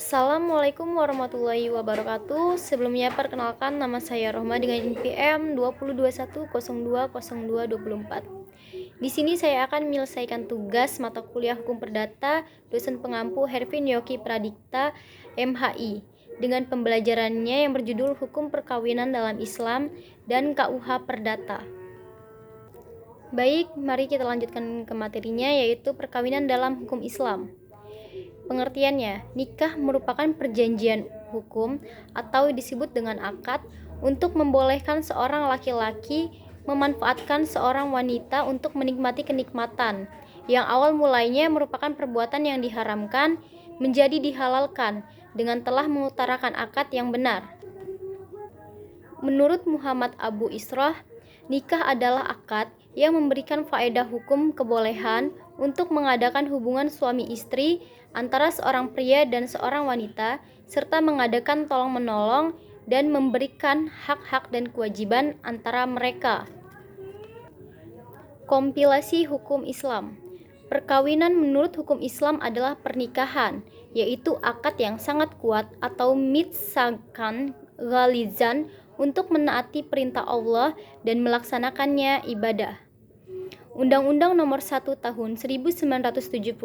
Assalamualaikum warahmatullahi wabarakatuh. Sebelumnya perkenalkan, nama saya Rohma dengan NPM 2021020224. Di sini saya akan menyelesaikan tugas mata kuliah Hukum Perdata dosen pengampu Hervin Yoki Pradikta MHI dengan pembelajarannya yang berjudul Hukum Perkawinan dalam Islam dan KUH Perdata. Baik, mari kita lanjutkan ke materinya, yaitu perkawinan dalam hukum Islam. Pengertiannya, nikah merupakan perjanjian hukum atau disebut dengan akad untuk membolehkan seorang laki-laki memanfaatkan seorang wanita untuk menikmati kenikmatan yang awal mulainya merupakan perbuatan yang diharamkan menjadi dihalalkan dengan telah mengutarakan akad yang benar. Menurut Muhammad Abu Israh, nikah adalah akad yang memberikan faedah hukum kebolehan untuk mengadakan hubungan suami istri antara seorang pria dan seorang wanita, serta mengadakan tolong-menolong dan memberikan hak-hak dan kewajiban antara mereka. Kompilasi hukum Islam. Perkawinan menurut hukum Islam adalah pernikahan, yaitu akad yang sangat kuat atau mitsakan ghalizan untuk menaati perintah Allah dan melaksanakannya ibadah. Undang-Undang Nomor 1 Tahun 1974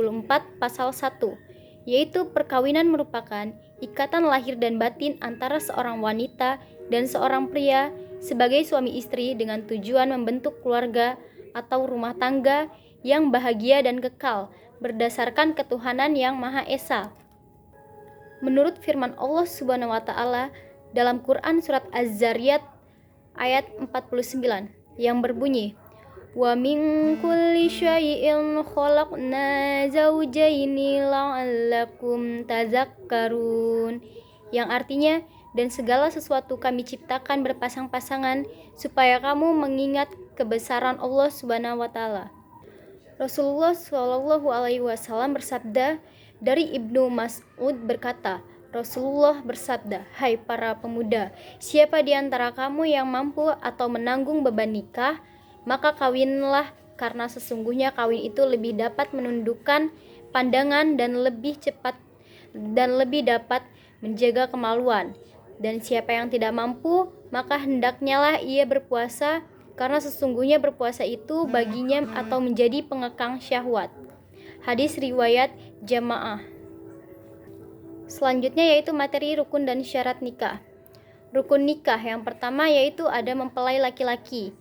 Pasal 1, yaitu perkawinan merupakan ikatan lahir dan batin antara seorang wanita dan seorang pria sebagai suami istri dengan tujuan membentuk keluarga atau rumah tangga yang bahagia dan kekal berdasarkan ketuhanan yang Maha Esa. Menurut firman Allah Subhanahu wa taala dalam Quran surat Az-Zariyat ayat 49 yang berbunyi, wa min kulli syai'in khalaqna zawjaini la'allakum tazakkarun, yang artinya, dan segala sesuatu kami ciptakan berpasang-pasangan supaya kamu mengingat kebesaran Allah Subhanahu wa taala. Rasulullah Shallallahu alaihi wasallam bersabda, dari Ibnu Mas'ud berkata, Rasulullah bersabda, hai para pemuda, siapa di antara kamu yang mampu atau menanggung beban nikah, maka kawinlah, karena sesungguhnya kawin itu lebih dapat menundukkan pandangan dan lebih cepat dan lebih dapat menjaga kemaluan. Dan siapa yang tidak mampu, maka hendaknya lah ia berpuasa, karena sesungguhnya berpuasa itu baginya atau menjadi pengekang syahwat. Hadis riwayat Jamaah. Selanjutnya yaitu materi rukun dan syarat nikah. Rukun nikah yang pertama yaitu ada mempelai laki-laki,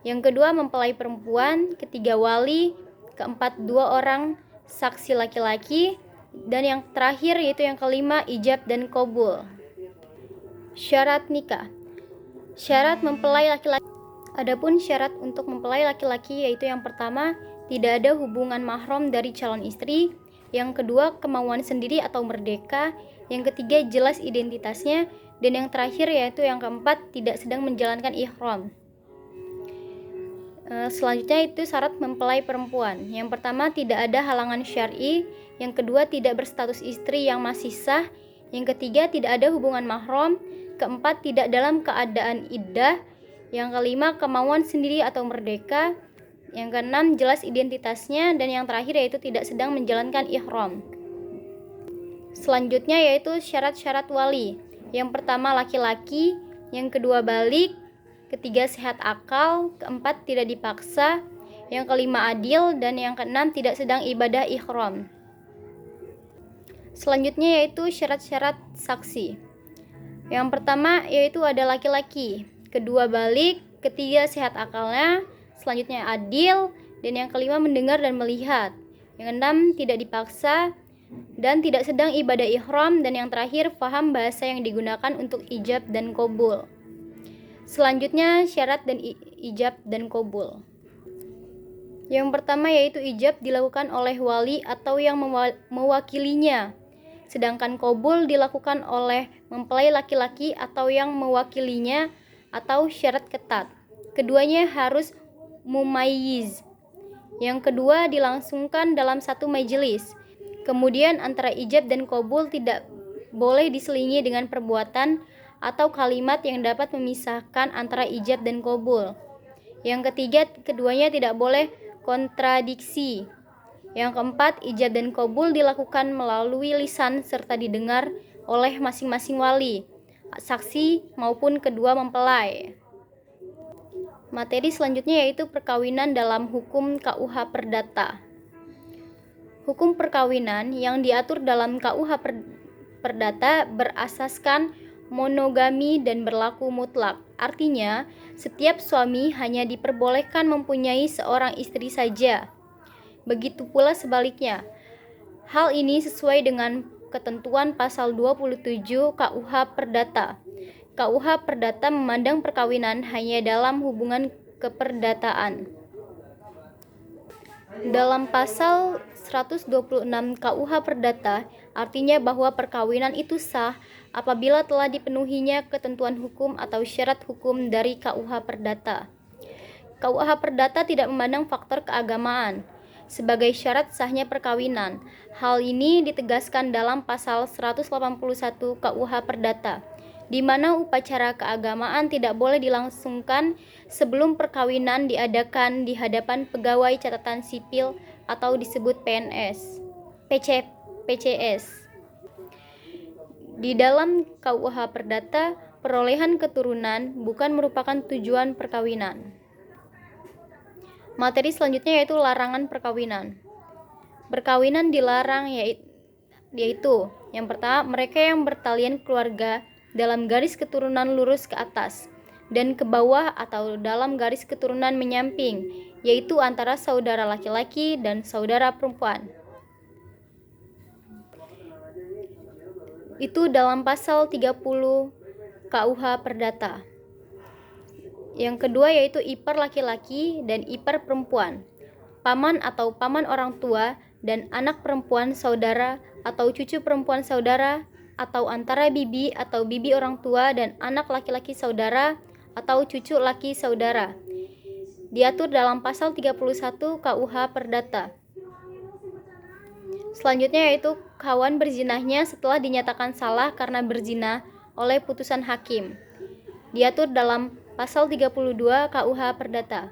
yang kedua mempelai perempuan, ketiga wali, keempat dua orang saksi laki-laki, dan yang terakhir yaitu yang kelima ijab dan qabul. Syarat nikah. Syarat mempelai laki-laki. Adapun syarat untuk mempelai laki-laki yaitu yang pertama, tidak ada hubungan mahram dari calon istri, yang kedua kemauan sendiri atau merdeka, yang ketiga jelas identitasnya, dan yang terakhir yaitu yang keempat tidak sedang menjalankan ihram. Selanjutnya itu syarat mempelai perempuan. Yang pertama tidak ada halangan syar'i, yang kedua tidak berstatus istri yang masih sah, yang ketiga tidak ada hubungan mahram, keempat tidak dalam keadaan iddah, yang kelima kemauan sendiri atau merdeka, yang keenam jelas identitasnya, dan yang terakhir yaitu tidak sedang menjalankan ihram. Selanjutnya yaitu syarat-syarat wali. Yang pertama laki-laki, yang kedua balik, ketiga sehat akal, keempat tidak dipaksa, yang kelima adil, dan yang keenam tidak sedang ibadah ihram. Selanjutnya yaitu syarat-syarat saksi. Yang pertama yaitu ada laki-laki, kedua balik, ketiga sehat akalnya, selanjutnya adil, dan yang kelima mendengar dan melihat, yang keenam tidak dipaksa dan tidak sedang ibadah ihram, dan yang terakhir faham bahasa yang digunakan untuk ijab dan qabul. Selanjutnya syarat dan ijab dan qabul. Yang pertama yaitu ijab dilakukan oleh wali atau yang mewakilinya, sedangkan qabul dilakukan oleh mempelai laki-laki atau yang mewakilinya atau syarat ketat. Keduanya harus mumayyiz. Yang kedua dilangsungkan dalam satu majelis. Kemudian antara ijab dan qabul tidak boleh diselingi dengan perbuatan atau kalimat yang dapat memisahkan antara ijab dan qabul. Yang ketiga, keduanya tidak boleh kontradiksi. Yang keempat, ijab dan qabul dilakukan melalui lisan serta didengar oleh masing-masing wali, saksi maupun kedua mempelai. Materi selanjutnya yaitu perkawinan dalam hukum KUH Perdata. Hukum perkawinan yang diatur dalam KUH Perdata berasaskan monogami dan berlaku mutlak. Artinya, setiap suami hanya diperbolehkan mempunyai seorang istri saja. Begitu pula sebaliknya. Hal ini sesuai dengan ketentuan pasal 27 KUH Perdata. KUH Perdata memandang perkawinan hanya dalam hubungan keperdataan. Dalam pasal 126 KUH Perdata, artinya bahwa perkawinan itu sah apabila telah dipenuhinya ketentuan hukum atau syarat hukum dari KUH Perdata. KUH Perdata tidak memandang faktor keagamaan sebagai syarat sahnya perkawinan. Hal ini ditegaskan dalam pasal 181 KUH Perdata, di mana upacara keagamaan tidak boleh dilangsungkan sebelum perkawinan diadakan di hadapan pegawai catatan sipil atau disebut PCS. Di dalam KUH Perdata, perolehan keturunan bukan merupakan tujuan perkawinan. Materi selanjutnya yaitu larangan perkawinan. Perkawinan dilarang yaitu yang pertama, mereka yang bertalian keluarga dalam garis keturunan lurus ke atas dan ke bawah atau dalam garis keturunan menyamping, yaitu antara saudara laki-laki dan saudara perempuan. Itu dalam pasal 30 KUH Perdata. Yang kedua yaitu ipar laki-laki dan ipar perempuan, paman atau paman orang tua dan anak perempuan saudara atau cucu perempuan saudara, atau antara bibi atau bibi orang tua dan anak laki-laki saudara atau cucu laki saudara. Diatur dalam pasal 31 KUH Perdata. Selanjutnya yaitu kawan berzinahnya setelah dinyatakan salah karena berzina oleh putusan hakim. Diatur dalam pasal 32 KUH Perdata.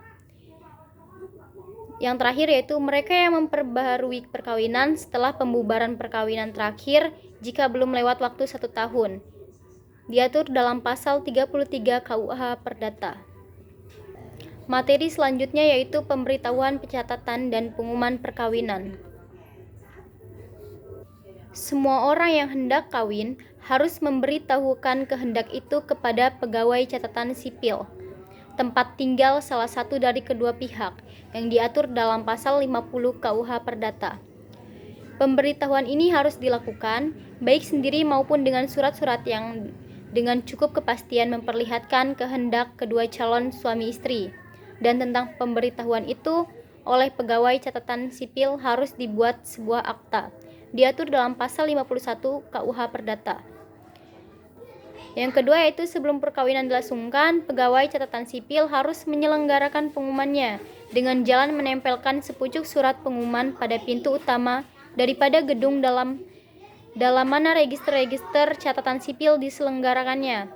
Yang terakhir yaitu mereka yang memperbaharui perkawinan setelah pembubaran perkawinan terakhir jika belum lewat waktu 1 tahun. Diatur dalam pasal 33 KUH Perdata. Materi selanjutnya yaitu pemberitahuan pencatatan dan pengumuman perkawinan. Semua orang yang hendak kawin harus memberitahukan kehendak itu kepada pegawai catatan sipil, tempat tinggal salah satu dari kedua pihak yang diatur dalam pasal 50 KUH Perdata. Pemberitahuan ini harus dilakukan baik sendiri maupun dengan surat-surat yang dengan cukup kepastian memperlihatkan kehendak kedua calon suami istri. Dan tentang pemberitahuan itu oleh pegawai catatan sipil harus dibuat sebuah akta. Diatur dalam pasal 51 KUH Perdata. Yang kedua yaitu sebelum perkawinan dilangsungkan, pegawai catatan sipil harus menyelenggarakan pengumumannya dengan jalan menempelkan sepucuk surat pengumuman pada pintu utama daripada gedung dalam mana register-register catatan sipil diselenggarakannya.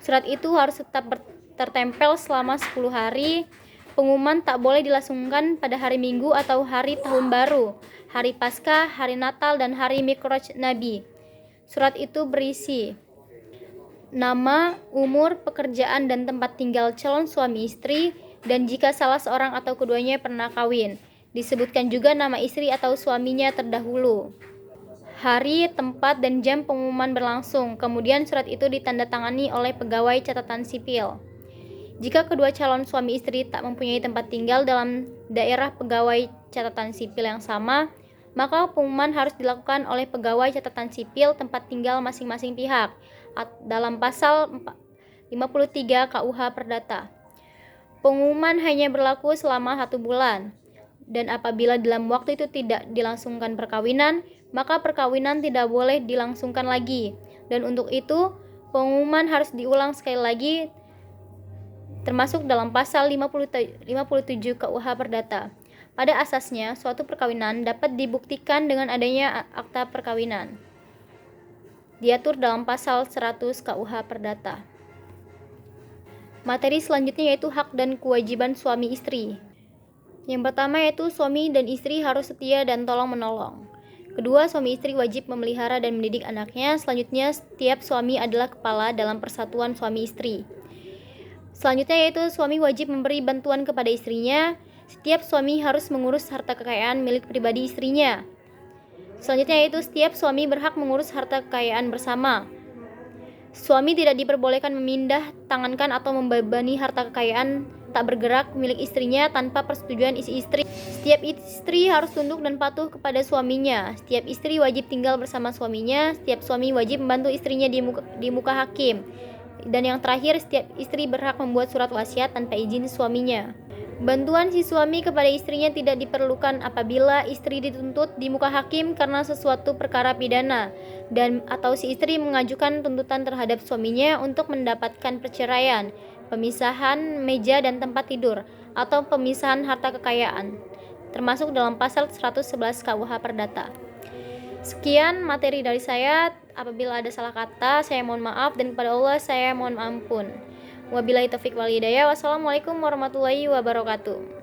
Surat itu harus tetap tertempel selama 10 hari. Pengumuman tak boleh dilangsungkan pada hari Minggu atau hari Tahun Baru, hari Paskah, hari Natal, dan hari Mikraj Nabi. Surat itu berisi nama, umur, pekerjaan, dan tempat tinggal calon suami istri, dan jika salah seorang atau keduanya pernah kawin. Disebutkan juga nama istri atau suaminya terdahulu, hari, tempat, dan jam pengumuman berlangsung. Kemudian surat itu ditandatangani oleh pegawai catatan sipil. Jika kedua calon suami istri tak mempunyai tempat tinggal dalam daerah pegawai catatan sipil yang sama, maka pengumuman harus dilakukan oleh pegawai catatan sipil tempat tinggal masing-masing pihak dalam pasal 53 KUH Perdata. Pengumuman hanya berlaku selama 1 bulan, dan apabila dalam waktu itu tidak dilangsungkan perkawinan, maka perkawinan tidak boleh dilangsungkan lagi. Dan untuk itu, pengumuman harus diulang sekali lagi, termasuk dalam pasal 57 KUH Perdata. Pada asasnya, suatu perkawinan dapat dibuktikan dengan adanya akta perkawinan. Diatur dalam pasal 100 KUH Perdata. Materi selanjutnya yaitu hak dan kewajiban suami istri. Yang pertama yaitu suami dan istri harus setia dan tolong-menolong. Kedua, suami istri wajib memelihara dan mendidik anaknya. Selanjutnya, setiap suami adalah kepala dalam persatuan suami istri. Selanjutnya yaitu suami wajib memberi bantuan kepada istrinya. Setiap suami harus mengurus harta kekayaan milik pribadi istrinya. Selanjutnya yaitu setiap suami berhak mengurus harta kekayaan bersama. Suami tidak diperbolehkan memindah tangankan atau membebani harta kekayaan tak bergerak milik istrinya tanpa persetujuan istri. Setiap istri harus tunduk dan patuh kepada suaminya. Setiap istri wajib tinggal bersama suaminya. Setiap suami wajib membantu istrinya di muka hakim. Dan yang terakhir, setiap istri berhak membuat surat wasiat tanpa izin suaminya. Bantuan si suami kepada istrinya tidak diperlukan apabila istri dituntut di muka hakim karena sesuatu perkara pidana dan atau si istri mengajukan tuntutan terhadap suaminya untuk mendapatkan perceraian, pemisahan meja dan tempat tidur, atau pemisahan harta kekayaan, termasuk dalam pasal 111 KUH Perdata. Sekian materi dari saya. Apabila ada salah kata, saya mohon maaf, dan kepada Allah saya mohon ampun. Wabillahi taufiq wal hidayah. Wassalamualaikum warahmatullahi wabarakatuh.